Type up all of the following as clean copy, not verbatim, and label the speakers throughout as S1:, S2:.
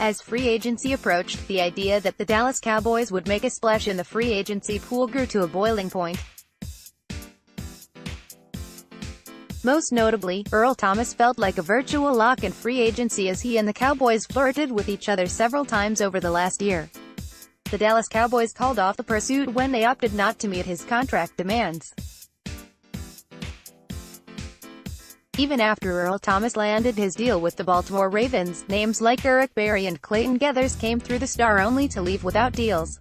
S1: As free agency approached, the idea that the Dallas Cowboys would make a splash in the free agency pool grew to a boiling point. Most notably, Earl Thomas felt like a virtual lock in free agency as he and the Cowboys flirted with each other several times over the last year. The Dallas Cowboys called off the pursuit when they opted not to meet his contract demands. Even after Earl Thomas landed his deal with the Baltimore Ravens, names like Eric Berry and Clayton Geathers came through the star only to leave without deals.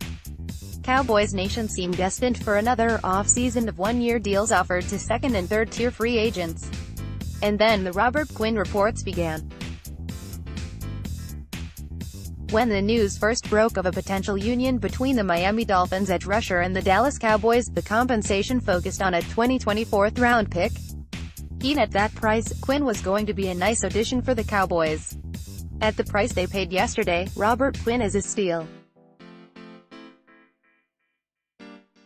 S1: Cowboys Nation seemed destined for another off-season of one-year deals offered to second- and third-tier free agents. And then the Robert Quinn reports began. When the news first broke of a potential union between the Miami Dolphins edge rusher and the Dallas Cowboys, the compensation focused on a 2024 fourth-round pick. Even at that price, Quinn was going to be a nice addition for the Cowboys. At the price they paid yesterday, Robert Quinn is a steal.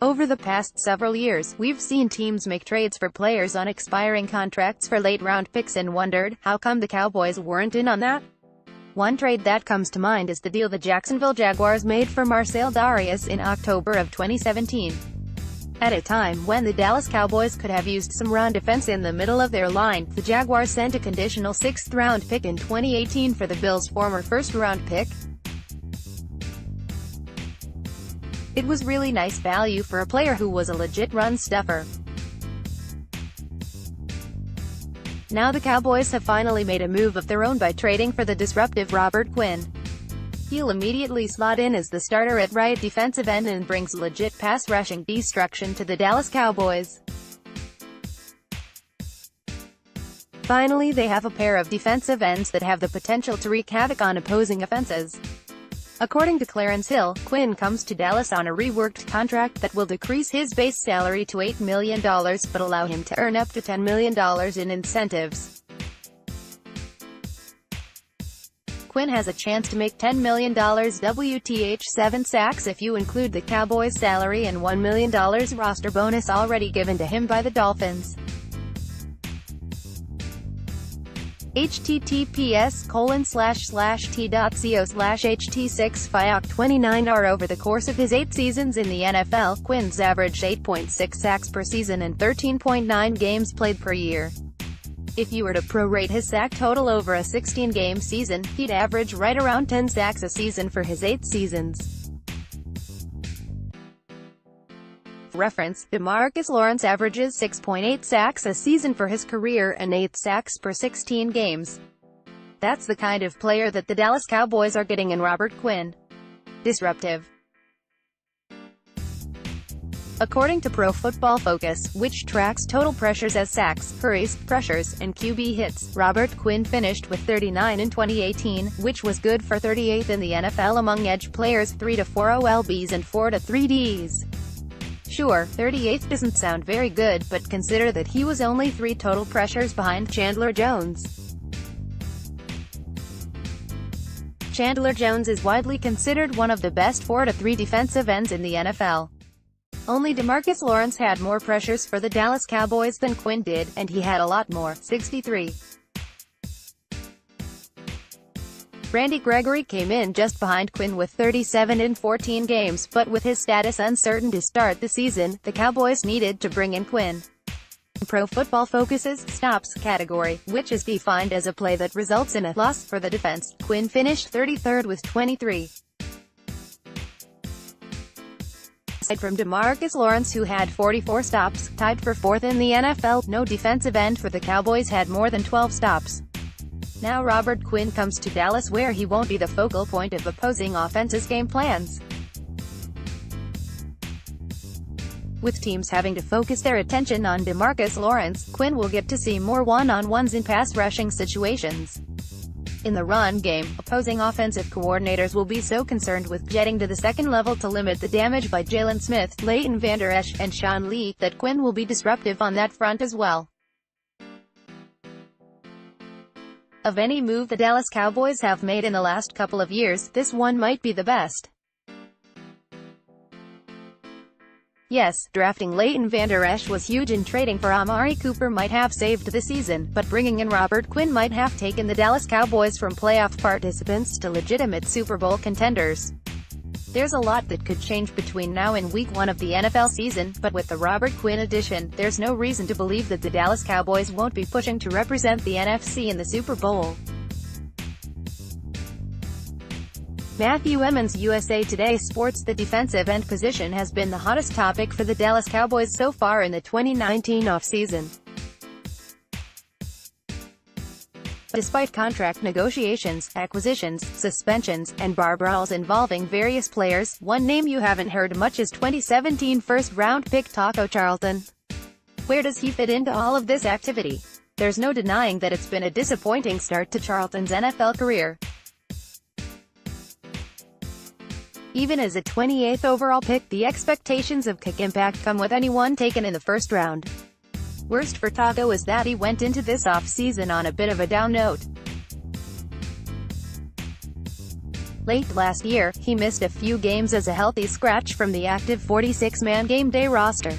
S1: Over the past several years, we've seen teams make trades for players on expiring contracts for late-round picks and wondered, how come the Cowboys weren't in on that? One trade that comes to mind is the deal the Jacksonville Jaguars made for Marcell Dareus in October of 2017. At a time when the Dallas Cowboys could have used some run defense in the middle of their line, the Jaguars sent a conditional sixth-round pick in 2018 for the Bills' former first-round pick. It was really nice value for a player who was a legit run-stuffer. Now the Cowboys have finally made a move of their own by trading for the disruptive Robert Quinn. He'll immediately slot in as the starter at right defensive end and brings legit pass-rushing destruction to the Dallas Cowboys. Finally, they have a pair of defensive ends that have the potential to wreak havoc on opposing offenses. According to Clarence Hill, Quinn comes to Dallas on a reworked contract that will decrease his base salary to $8 million but allow him to earn up to $10 million in incentives. Quinn has a chance to make $10 million WTH 7 sacks if you include the Cowboys' salary and $1 million roster bonus already given to him by the Dolphins. https://t.co/ht6FIOC29R Over the course of his 8 seasons in the NFL, Quinn's averaged 8.6 sacks per season and 13.9 games played per year. If you were to prorate his sack total over a 16-game season, he'd average right around 10 sacks a season for his 8 seasons. Reference: DeMarcus Lawrence averages 6.8 sacks a season for his career and 8 sacks per 16 games. That's the kind of player that the Dallas Cowboys are getting in Robert Quinn. Disruptive. According to Pro Football Focus, which tracks total pressures as sacks, hurries, pressures, and QB hits, Robert Quinn finished with 39 in 2018, which was good for 38th in the NFL among edge players, 3 to 4 OLBs and 4 to 3 Ds. Sure, 38th doesn't sound very good, but consider that he was only 3 total pressures behind Chandler Jones. Chandler Jones is widely considered one of the best 4 to 3 defensive ends in the NFL. Only DeMarcus Lawrence had more pressures for the Dallas Cowboys than Quinn did, and he had a lot more, 63. Randy Gregory came in just behind Quinn with 37 in 14 games, but with his status uncertain to start the season, the Cowboys needed to bring in Quinn. Pro Football Focus's stops category, which is defined as a play that results in a loss for the defense, Quinn finished 33rd with 23. Aside from DeMarcus Lawrence, who had 44 stops, tied for 4th in the NFL, no defensive end for the Cowboys had more than 12 stops. Now Robert Quinn comes to Dallas where he won't be the focal point of opposing offenses' game plans. With teams having to focus their attention on DeMarcus Lawrence, Quinn will get to see more one-on-ones in pass-rushing situations. In the run game, opposing offensive coordinators will be so concerned with getting to the second level to limit the damage by Jalen Smith, Leighton Vander Esch, and Sean Lee, that Quinn will be disruptive on that front as well. Of any move the Dallas Cowboys have made in the last couple of years, this one might be the best. Yes, drafting Leighton Vander Esch was huge and trading for Amari Cooper might have saved the season, but bringing in Robert Quinn might have taken the Dallas Cowboys from playoff participants to legitimate Super Bowl contenders. There's a lot that could change between now and Week 1 of the NFL season, but with the Robert Quinn addition, there's no reason to believe that the Dallas Cowboys won't be pushing to represent the NFC in the Super Bowl. Matthew Emmons, USA Today Sports. The defensive end position has been the hottest topic for the Dallas Cowboys so far in the 2019 offseason. Despite contract negotiations, acquisitions, suspensions, and bar brawls involving various players, one name you haven't heard much is 2017 first-round pick Taco Charlton. Where does he fit into all of this activity? There's no denying that it's been a disappointing start to Charlton's NFL career. Even as a 28th overall pick, the expectations of kick impact come with anyone taken in the first round. Worst for Taco is that he went into this offseason on a bit of a down note. Late last year, he missed a few games as a healthy scratch from the active 46-man game day roster.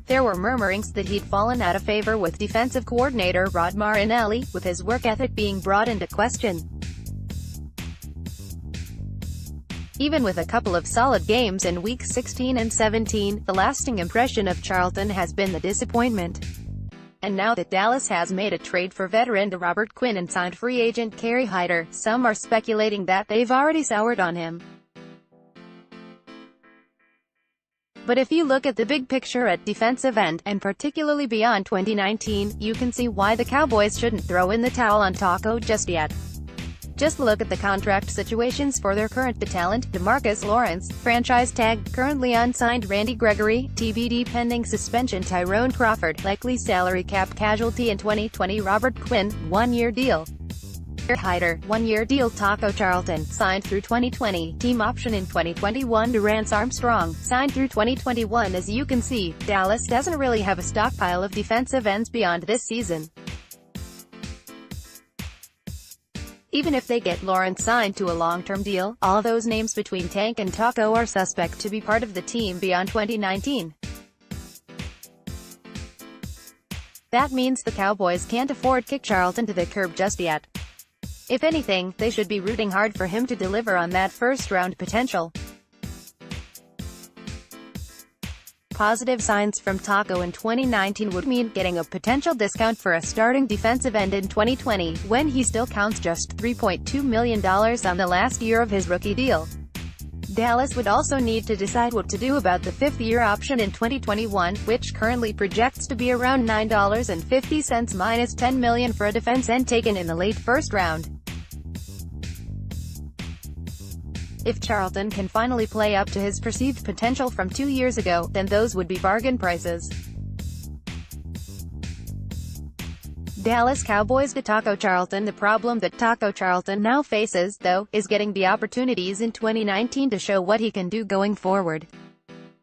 S1: There were murmurings that he'd fallen out of favor with defensive coordinator Rod Marinelli, with his work ethic being brought into question. Even with a couple of solid games in Weeks 16 and 17, the lasting impression of Charlton has been the disappointment. And now that Dallas has made a trade for veteran Robert Quinn and signed free agent Kerry Hyder, some are speculating that they've already soured on him. But if you look at the big picture at defensive end, and particularly beyond 2019, you can see why the Cowboys shouldn't throw in the towel on Taco just yet. Just look at the contract situations for their current talent: DeMarcus Lawrence, franchise tag, currently unsigned Randy Gregory, TBD pending suspension Tyrone Crawford, likely salary cap casualty in 2020 Robert Quinn, 1-year deal. Hyder, 1-year deal. Taco Charlton, signed through 2020, team option in 2021. Durance Armstrong, signed through 2021. As you can see, Dallas doesn't really have a stockpile of defensive ends beyond this season. Even if they get Lawrence signed to a long-term deal, all those names between Tank and Taco are suspect to be part of the team beyond 2019. That means the Cowboys can't afford kick Charlton to the curb just yet. If anything, they should be rooting hard for him to deliver on that first-round potential. Positive signs from Taco in 2019 would mean getting a potential discount for a starting defensive end in 2020, when he still counts just $3.2 million on the last year of his rookie deal. Dallas would also need to decide what to do about the fifth-year option in 2021, which currently projects to be around $9.50 minus $10 million for a defense end taken in the late first round. If Charlton can finally play up to his perceived potential from 2 years ago, then those would be bargain prices. Dallas Cowboys to Taco Charlton. The problem that Taco Charlton now faces, though, is getting the opportunities in 2019 to show what he can do going forward.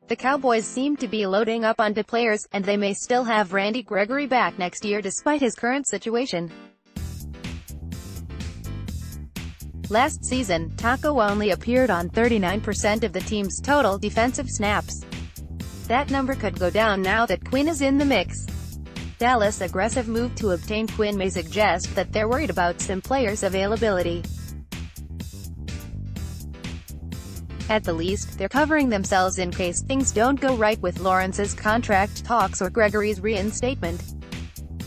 S1: The Cowboys seem to be loading up onto players, and they may still have Randy Gregory back next year despite his current situation. Last season, Taco only appeared on 39% of the team's total defensive snaps. That number could go down now that Quinn is in the mix. Dallas' aggressive move to obtain Quinn may suggest that they're worried about some players' availability. At the least, they're covering themselves in case things don't go right with Lawrence's contract talks or Gregory's reinstatement.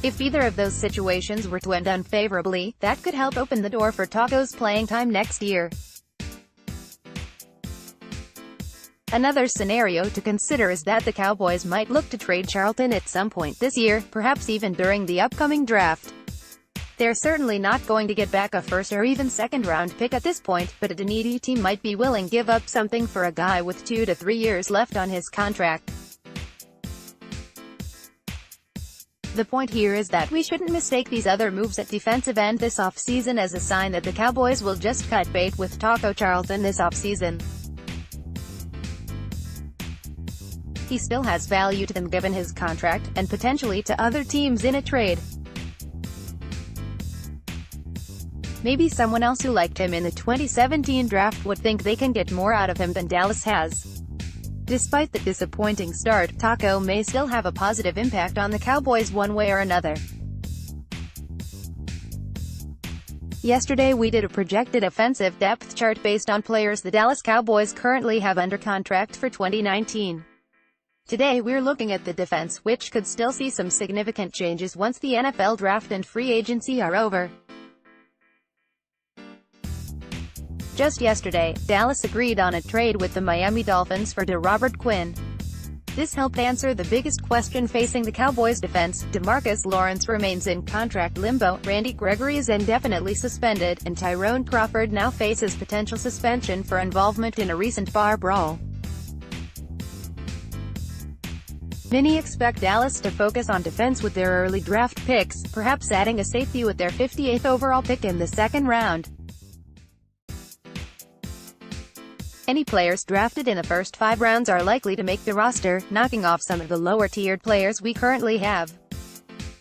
S1: If either of those situations were to end unfavorably, that could help open the door for Taco's playing time next year. Another scenario to consider is that the Cowboys might look to trade Charlton at some point this year, perhaps even during the upcoming draft. They're certainly not going to get back a first or even second-round pick at this point, but a needy team might be willing to give up something for a guy with 2 to 3 years left on his contract. The point here is that we shouldn't mistake these other moves at defensive end this offseason as a sign that the Cowboys will just cut bait with Taco Charlton this offseason. He still has value to them given his contract, and potentially to other teams in a trade. Maybe someone else who liked him in the 2017 draft would think they can get more out of him than Dallas has. Despite the disappointing start, Taco may still have a positive impact on the Cowboys one way or another. Yesterday we did a projected offensive depth chart based on players the Dallas Cowboys currently have under contract for 2019. Today we're looking at the defense, which could still see some significant changes once the NFL draft and free agency are over. Just yesterday, Dallas agreed on a trade with the Miami Dolphins for Robert Quinn. This helped answer the biggest question facing the Cowboys' defense. DeMarcus Lawrence remains in contract limbo, Randy Gregory is indefinitely suspended, and Tyrone Crawford now faces potential suspension for involvement in a recent bar brawl. Many expect Dallas to focus on defense with their early draft picks, perhaps adding a safety with their 58th overall pick in the second round. Any players drafted in the first 5 rounds are likely to make the roster, knocking off some of the lower-tiered players we currently have.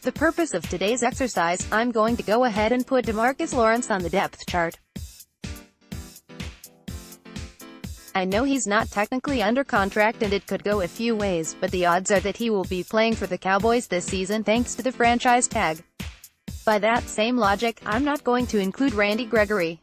S1: The purpose of today's exercise, I'm going to go ahead and put DeMarcus Lawrence on the depth chart. I know he's not technically under contract and it could go a few ways, but the odds are that he will be playing for the Cowboys this season thanks to the franchise tag. By that same logic, I'm not going to include Randy Gregory.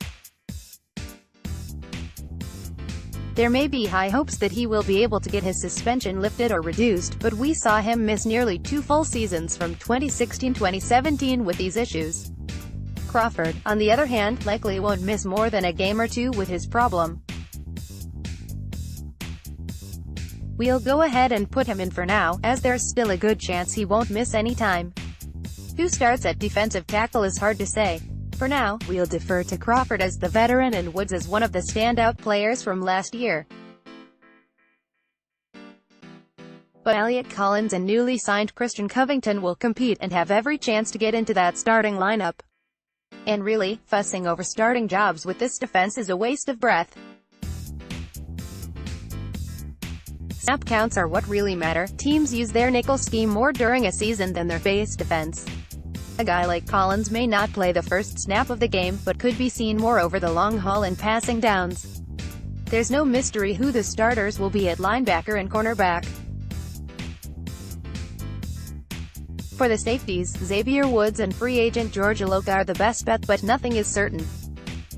S1: There may be high hopes that he will be able to get his suspension lifted or reduced, but we saw him miss nearly 2 full seasons from 2016-2017 with these issues. Crawford, on the other hand, likely won't miss more than a game or 2 with his problem. We'll go ahead and put him in for now, as there's still a good chance he won't miss any time. Who starts at defensive tackle is hard to say. For now, we'll defer to Crawford as the veteran and Woods as one of the standout players from last year. But Elliott Collins and newly signed Christian Covington will compete and have every chance to get into that starting lineup. And really, fussing over starting jobs with this defense is a waste of breath. Snap counts are what really matter. Teams use their nickel scheme more during a season than their base defense. A guy like Collins may not play the first snap of the game, but could be seen more over the long haul in passing downs. There's no mystery who the starters will be at linebacker and cornerback. For the safeties, Xavier Woods and free agent George Iloka are the best bet, but nothing is certain.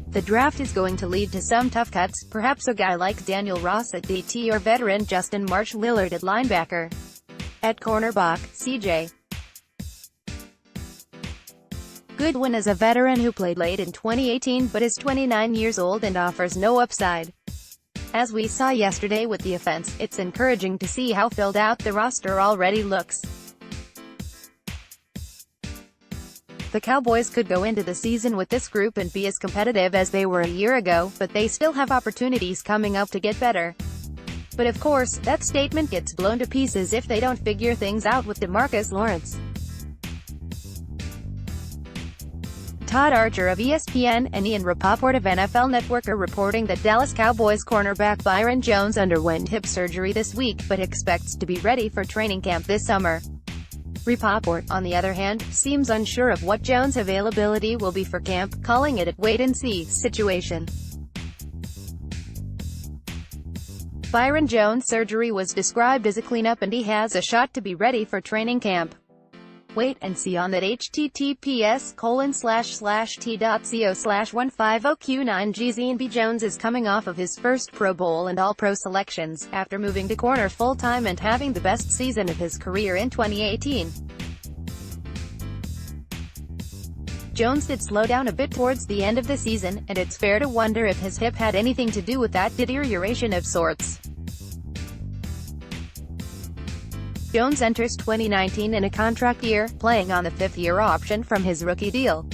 S1: The draft is going to lead to some tough cuts, perhaps a guy like Daniel Ross at DT or veteran Justin March Lillard at linebacker. At cornerback, C.J. Goodwin is a veteran who played late in 2018 but is 29 years old and offers no upside. As we saw yesterday with the offense, it's encouraging to see how filled out the roster already looks. The Cowboys could go into the season with this group and be as competitive as they were a year ago, but they still have opportunities coming up to get better. But of course, that statement gets blown to pieces if they don't figure things out with DeMarcus Lawrence. Todd Archer of ESPN and Ian Rapoport of NFL Network are reporting that Dallas Cowboys cornerback Byron Jones underwent hip surgery this week, but expects to be ready for training camp this summer. Rapoport, on the other hand, seems unsure of what Jones' availability will be for camp, calling it a wait-and-see situation. Byron Jones' surgery was described as a cleanup and he has a shot to be ready for training camp. Wait and see on that https://t.co/150Q9GZNB. Jones is coming off of his first Pro Bowl and All-Pro selections, after moving to corner full-time and having the best season of his career in 2018. Jones did slow down a bit towards the end of the season, and it's fair to wonder if his hip had anything to do with that deterioration of sorts. Jones enters 2019 in a contract year, playing on the 5th-year option from his rookie deal.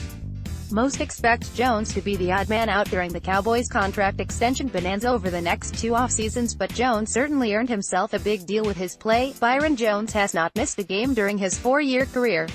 S1: Most expect Jones to be the odd man out during the Cowboys' contract extension bonanza over the next 2 off-seasons, but Jones certainly earned himself a big deal with his play. Byron Jones has not missed a game during his 4-year career.